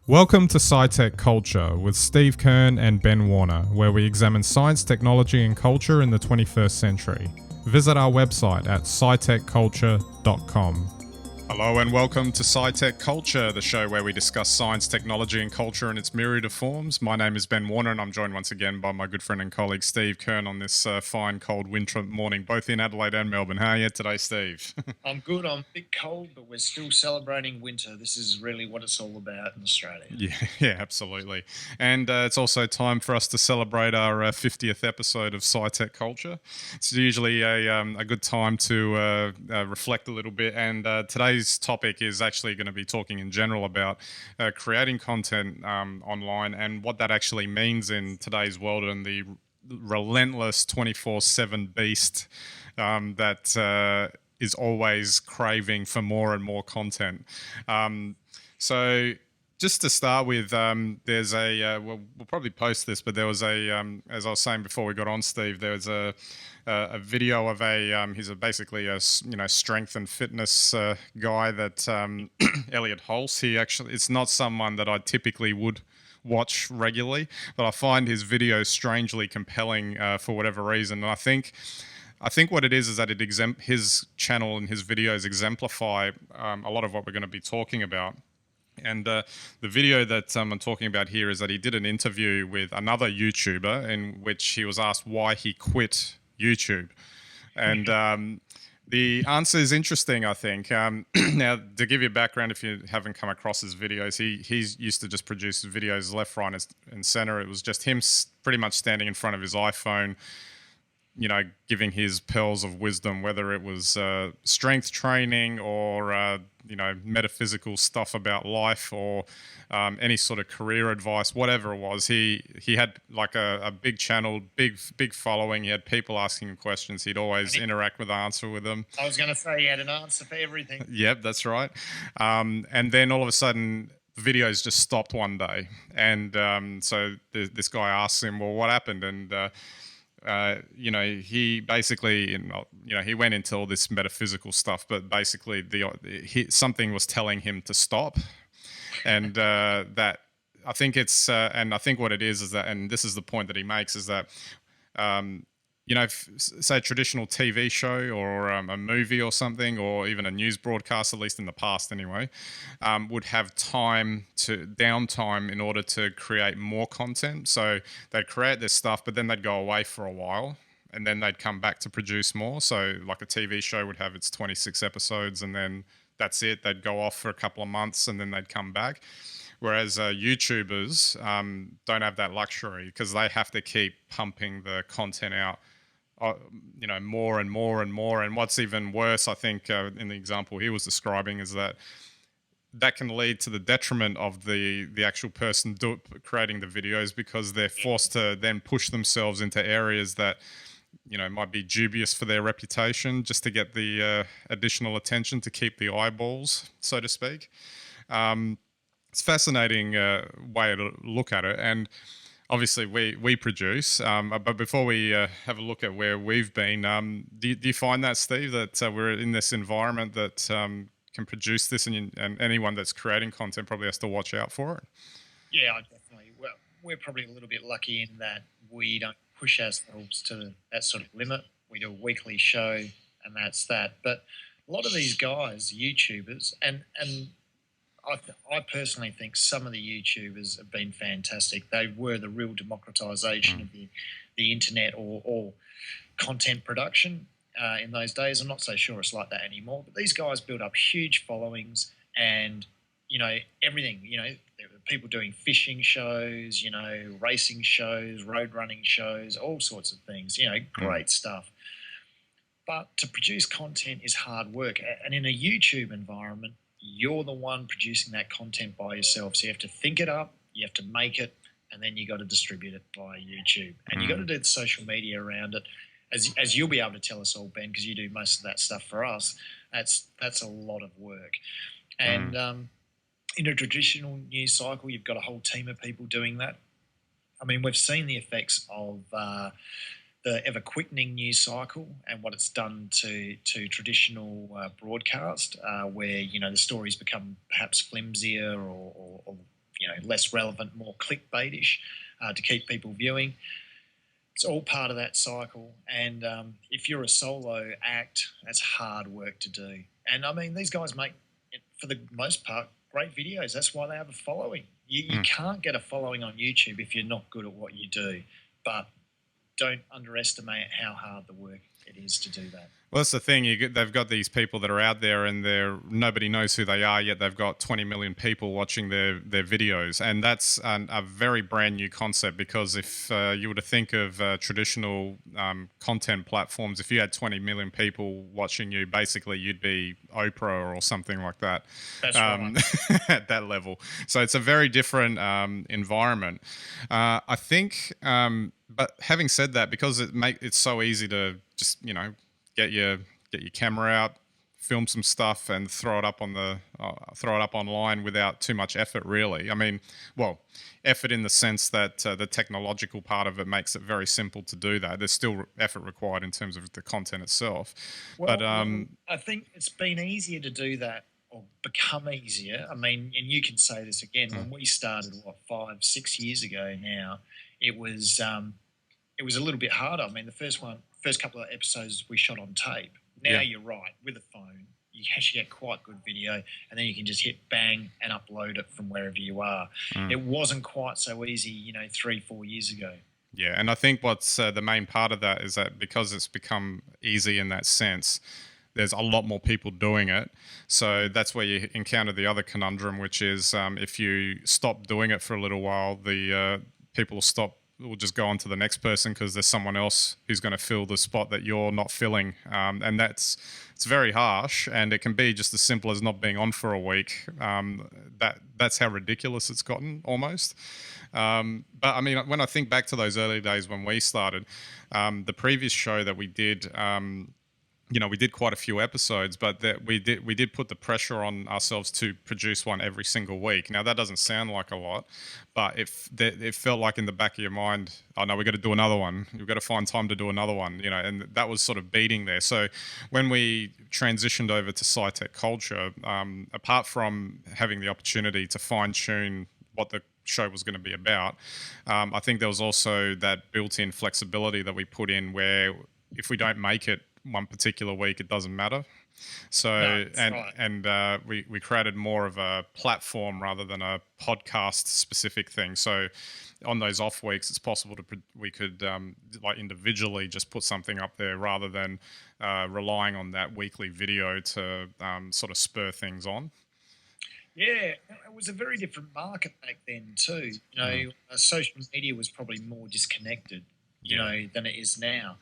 Welcome to SciTech Culture with Steve Kern and Ben Warner, where we examine science, technology, and culture in the 21st century. Visit our website at scitechculture.com. Hello and welcome to SciTech Culture, the show where we discuss science, technology, and culture in its myriad of forms. My name is Ben Warner, and I'm joined once again by my good friend and colleague Steve Kern on this fine, cold winter morning, both in Adelaide and Melbourne. How are you today, Steve? I'm good. I'm a bit cold, but we're still celebrating winter. This is really what it's all about in Australia. Yeah, absolutely. And it's also time for us to celebrate our 50th episode of SciTech Culture. It's usually a good time to reflect a little bit, and today's topic is actually going to be talking in general about creating content online and what that actually means in today's world and the relentless 24/7 beast that is always craving for more and more content. So just to start with, there's we'll probably post this, but there was as I was saying before we got on, Steve, there was a video of he's basically a strength and fitness guy that Elliot Hulse. It's not someone that I typically would watch regularly, but I find his videos strangely compelling for whatever reason. And I think what it is that his channel and his videos exemplify a lot of what we're going to be talking about. And the video that I'm talking about here is that he did an interview with another YouTuber in which he was asked why he quit YouTube. And the answer is interesting, I think. Now, to give you a background, if you haven't come across his videos, he's used to just produce videos left, right, and center. It was just him pretty much standing in front of his iPhone, giving his pearls of wisdom, whether it was strength training or, metaphysical stuff about life or any sort of career advice, whatever it was. He had like a big channel, big following. He had people asking him questions. He'd always interact with them. I was going to say he had an answer for everything. Yep, that's right. And then all of a sudden, videos just stopped one day. And so this guy asks him, well, what happened? And he basically, he went into all this metaphysical stuff, but basically something was telling him to stop. And that I think and I think what it is that, and this is the point that he makes, is that, say a traditional TV show or a movie or something, or even a news broadcast, at least in the past anyway, would have downtime in order to create more content. So they'd create this stuff, but then they'd go away for a while, and then they'd come back to produce more. So like a TV show would have its 26 episodes, and then that's it. They'd go off for a couple of months, and then they'd come back. Whereas YouTubers don't have that luxury because they have to keep pumping the content out more and more and more. And what's even worse, I think, in the example he was describing, is that can lead to the detriment of the actual person creating the videos, because they're forced to then push themselves into areas that might be dubious for their reputation, just to get the additional attention, to keep the eyeballs, so to speak. It's a fascinating way to look at it. And obviously, we produce, but before we have a look at where we've been, do you find that, Steve, that we're in this environment that can produce this, and anyone that's creating content probably has to watch out for it? Yeah, definitely. Well, we're probably a little bit lucky in that we don't push ourselves to that sort of limit. We do a weekly show, and that's that. But a lot of these guys, YouTubers, and I personally think some of the YouTubers have been fantastic. They were the real democratization of the internet or content production in those days. I'm not so sure it's like that anymore. But these guys built up huge followings, and everything. There were people doing fishing shows, racing shows, road running shows, all sorts of things. Great stuff. But to produce content is hard work, and in a YouTube environment, you're the one producing that content by yourself. So you have to think it up, you have to make it, and then you got to distribute it via YouTube. And you got to do the social media around it. As you'll be able to tell us all, Ben, because you do most of that stuff for us, that's a lot of work. And in a traditional news cycle, you've got a whole team of people doing that. I mean, we've seen the effects of the ever-quickening news cycle and what it's done to traditional broadcast, where the stories become perhaps flimsier or less relevant, more clickbaitish to keep people viewing. It's all part of that cycle. And if you're a solo act, that's hard work to do. And I mean, these guys make, for the most part, great videos. That's why they have a following. You can't get a following on YouTube if you're not good at what you do. But don't underestimate how hard the work it is to do that. Well, that's the thing. They've got these people that are out there, and nobody knows who they are yet. They've got 20 million people watching their videos, and that's a very brand new concept. Because if you were to think of traditional content platforms, if you had 20 million people watching you, basically you'd be Oprah or something like that. That's right. At that level. So it's a very different environment. I think. But having said that, because it's so easy to just get your camera out, film some stuff, and throw it up online without too much effort, really. I mean, well, effort in the sense that the technological part of it makes it very simple to do that. There's still effort required in terms of the content itself. Well, but I think it's been easier to do that, or become easier. I mean, and you can say this again, when we started, 5-6 years ago now, it was a little bit harder. I mean, the first couple of episodes we shot on tape. Now you're right, with a phone, you actually get quite good video, and then you can just hit bang and upload it from wherever you are. It wasn't quite so easy, 3-4 years ago. Yeah, and I think what's the main part of that is that because it's become easy in that sense, there's a lot more people doing it. So that's where you encounter the other conundrum, which is if you stop doing it for a little while, the people will just go on to the next person because there's someone else who's going to fill the spot that you're not filling. And it's very harsh, and it can be just as simple as not being on for a week. That's how ridiculous it's gotten almost. But I mean, when I think back to those early days when we started, the previous show that we did, we did quite a few episodes, but we did put the pressure on ourselves to produce one every single week. Now, that doesn't sound like a lot, but it felt like in the back of your mind, oh no, we've got to do another one. We've got to find time to do another one, and that was sort of beating there. So when we transitioned over to SciTech Culture, apart from having the opportunity to fine tune what the show was going to be about, I think there was also that built-in flexibility that we put in where if we don't make it one particular week, it doesn't matter. So we created more of a platform rather than a podcast specific thing. So on those off weeks, it's possible we could like individually just put something up there rather than relying on that weekly video to sort of spur things on. Yeah, it was a very different market back then too. Social media was probably more disconnected, than it is now.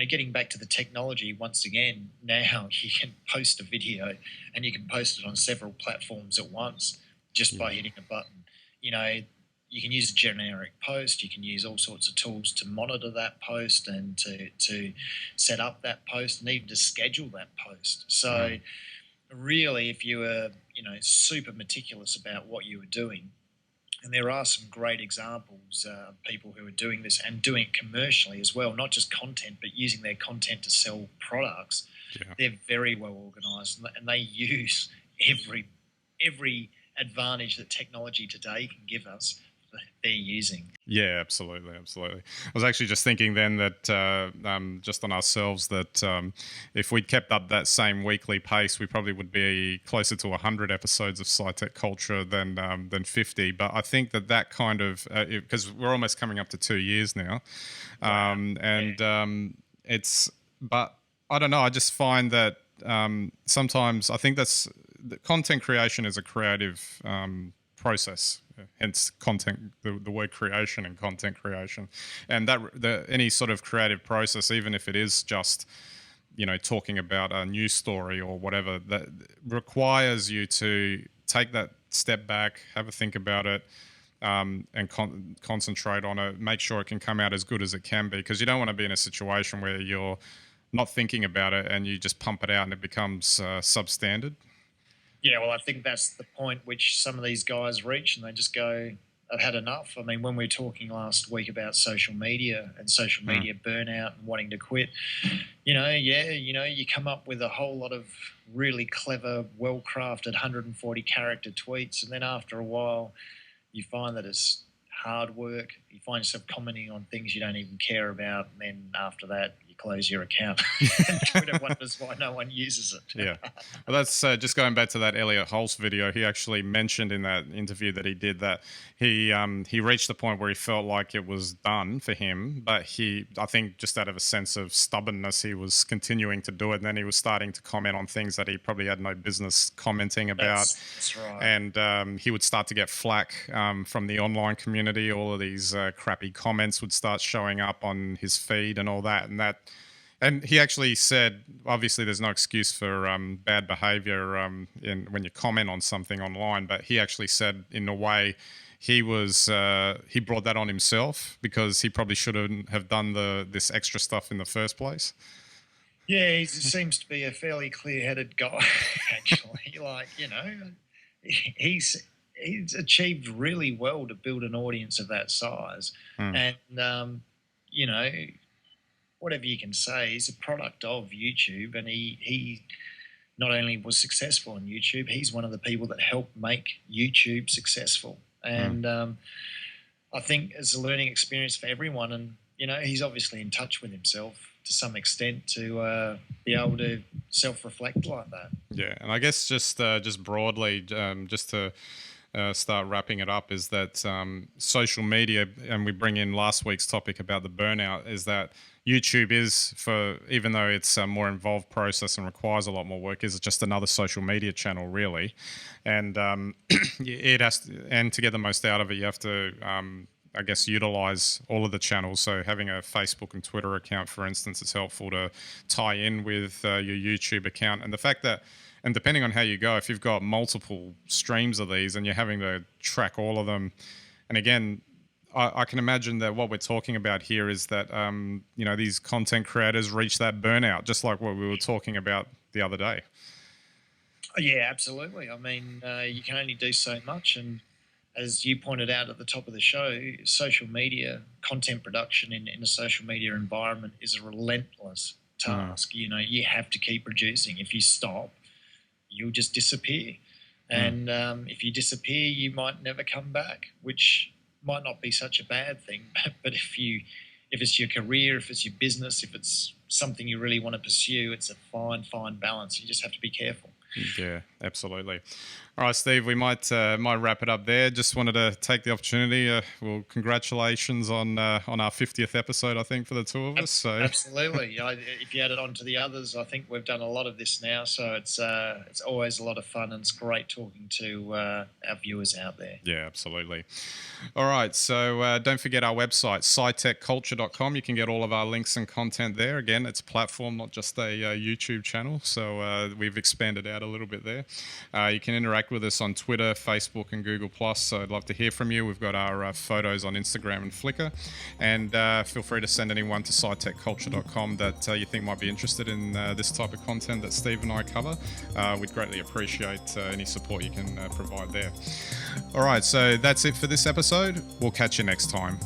Getting back to the technology once again, now you can post a video and you can post it on several platforms at once just by hitting a button. You can use a generic post. You can use all sorts of tools to monitor that post and to set up that post and even to schedule that post. So really, if you were, super meticulous about what you were doing, and there are some great examples of people who are doing this and doing it commercially as well, not just content, but using their content to sell products. Yeah. They're very well organised, and they use every advantage that technology today can give us. They're using. Yeah, absolutely. I was actually just thinking then that just on ourselves that if we'd kept up that same weekly pace, we probably would be closer to 100 episodes of SciTech Culture than 50. But I think that kind of because we're almost coming up to 2 years now, it's. But I don't know. I just find that sometimes I think that content creation is a creative process. Hence content, the word creation and content creation, and any sort of creative process, even if it is just talking about a news story or whatever, that requires you to take that step back, have a think about it, and concentrate on it, make sure it can come out as good as it can be, because you don't want to be in a situation where you're not thinking about it and you just pump it out and it becomes substandard. Yeah, well, I think that's the point which some of these guys reach, and they just go, I've had enough. I mean, when we were talking last week about social media and social media burnout and wanting to quit, you come up with a whole lot of really clever, well-crafted 140 character tweets, and then after a while, you find that it's hard work. You find yourself commenting on things you don't even care about, and then after that, you close your account. And Twitter wonders why no one uses it. Yeah. Well, that's just going back to that Elliot Hulse video. He actually mentioned in that interview that he did that he reached the point where he felt like it was done for him, but I think just out of a sense of stubbornness, he was continuing to do it. And then he was starting to comment on things that he probably had no business commenting about. That's right. And he would start to get flack from the online community. All of these crappy comments would start showing up on his feed and all that. And he actually said, obviously, there's no excuse for bad behavior when you comment on something online. But he actually said, in a way, he brought that on himself because he probably shouldn't have done this extra stuff in the first place. Yeah, he seems to be a fairly clear-headed guy, actually. Like, he's achieved really well to build an audience of that size. And, whatever you can say, he's a product of YouTube, and he not only was successful on YouTube, he's one of the people that helped make YouTube successful. And I think it's a learning experience for everyone. And, he's obviously in touch with himself to some extent to be able to self-reflect like that. Yeah, and I guess just broadly, just to start wrapping it up, is that social media, and we bring in last week's topic about the burnout, is that YouTube is, even though it's a more involved process and requires a lot more work, is just another social media channel, really. And it has to, and to get the most out of it, you have to, I guess, utilize all of the channels. So having a Facebook and Twitter account, for instance, is helpful to tie in with your YouTube account. And the fact that, and depending on how you go, if you've got multiple streams of these and you're having to track all of them, and again, I can imagine that what we're talking about here is that, these content creators reach that burnout, just like what we were talking about the other day. Yeah, absolutely. I mean, you can only do so much. And as you pointed out at the top of the show, social media, content production in a social media environment is a relentless task. You have to keep producing. If you stop, you'll just disappear. And if you disappear, you might never come back, which might not be such a bad thing. But if it's your career, if it's your business, if it's something you really want to pursue, it's a fine balance. You just have to be careful. Yeah, absolutely. All right, Steve, we might wrap it up there. Just wanted to take the opportunity. Congratulations on our 50th episode, I think, for the two of us. So absolutely. If you add it on to the others, I think we've done a lot of this now. So it's always a lot of fun, and it's great talking to our viewers out there. Yeah, absolutely. All right, so don't forget our website, SciTechCulture.com. You can get all of our links and content there. Again, it's a platform, not just a YouTube channel. So we've expanded out a little bit there. You can interact with us on Twitter, Facebook, and Google+. So I'd love to hear from you. We've got our photos on Instagram and Flickr. And feel free to send anyone to SciTechCulture.com that you think might be interested in this type of content that Steve and I cover. We'd greatly appreciate any support you can provide there. All right, so that's it for this episode. We'll catch you next time.